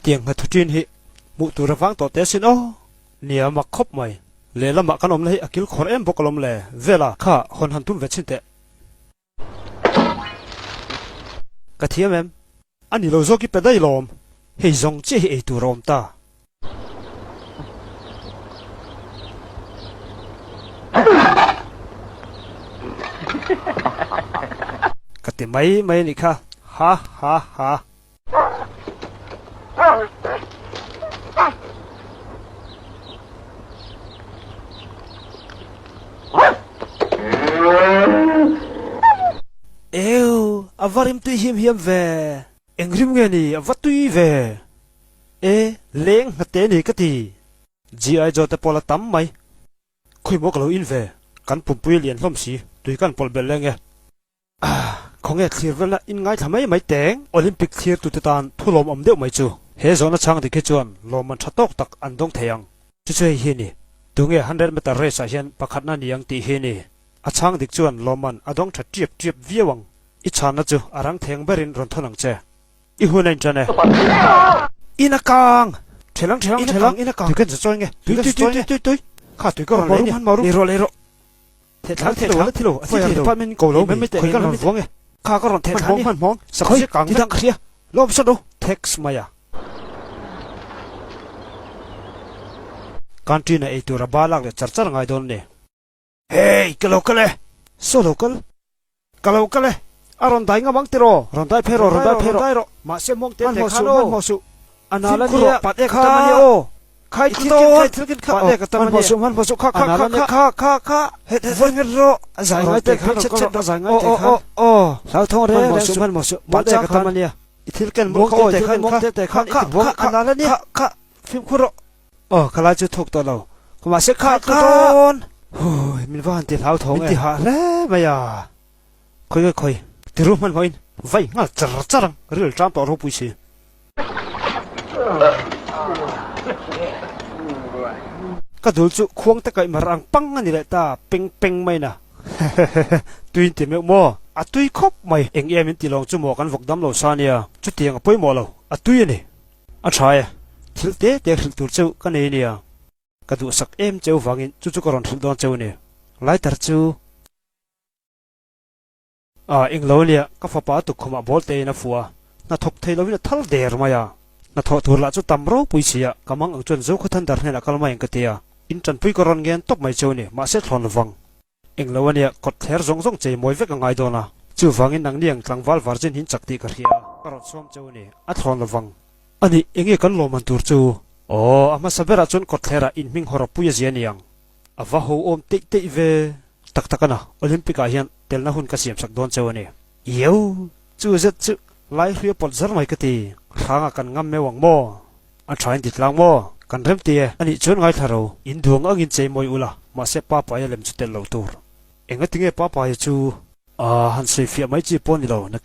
tiếng ngặt thutin hi mụ tu ra vang to te sin o nia mak khop mai le lama kan om le akil khor em bokolom le vela kha hon han tum vechin te ka thiam em ani lo zo ki pedai lom hei zong che e tu rom ta ka te mai ni kha ha ha ha eo avarim tu hiam ve engrim nge ni avatui ve e leng hate ni ka ti gi ai jo te pola tam mai khoi mo kalo in ve kan pumpui lian hlom si tui kan pol bel lenge khonge thlir vela in ngai thamai mai teng olympic thlir tu tan thulom om deuh mai chu he zona chang de ke chuan loman thatok tak andong theyang chu chei hi ni tunge 100 meter race a hian pakhat na niang ti hi ni achang dik chuan loman adong tha triep viawang I chana chu arang theng berin ron thonang che I hunain chane ina kang thelang ina kang tu kan choi nge tu kha tu ko ron le ni ro le ro the thang thilo ati department ko lo me khoi kan ron wonge kha ko ron the thang han mong sa khoi kang ti dang khria lom so do text maya kantina e tu ra balak le charchar ngai don ne hey kale so local kale aron dai nga bang tiro ron dai phero ma se mong te khano mo su anala ni pat ek tamani o khai thil kha pat ek tamani man mo su kha he veng ro azai ngai te kha chet azai ngai te kha o sao thong re man mo su pat ek tamani thil ken mo te kha anala ni kha phim khuro o khala chu thok to lo ma se kha don hoi min van te thau thong ti ha le maya khoi Tiru man hoin vai ngal charang ril tram to ro puisi ka dul chu khuang ta kai marang pang ani le ta peng mai na tuin ti me mo a tui khop mai eng em in ti long chu mo kan vok dam lo sa nia chu tiang poi mo lo a tui ani a thai thil te thil tur chu ka nei nia ka du sak em cheu wangin chu ko ron thil don cheu ni lai tar chu Inglolia ka fapa tu khoma bolte na fuwa na thok thailo na thal der maya na tho tur la chu tamro puisia kamang ang chon zo khathan dar hena kalma eng katia in chan pui koron gen top mai choni ma se thon wang Inglolia kot ther zong chei moi vek ngai dona chu wangin nang niang tlangwal virgin hin chakti ka hria karon som choni a thon wang ani enge kan lo man tur chu o ama sabera chon kot thera in ming hora puya zianiang awa ho om te ve taktakana olympic a hian telna hun ka siam sak don chawani yeu chu zet chu lai hria pol zar mai kati khanga kan ngam me wang mo a thain ditlang mo kan rem ti ani chon ngai tharo in duang angin chei moi ula ma se pa pa lem chu tel lo tur enga tinge pa pa chu han se fia mai chi pon lo na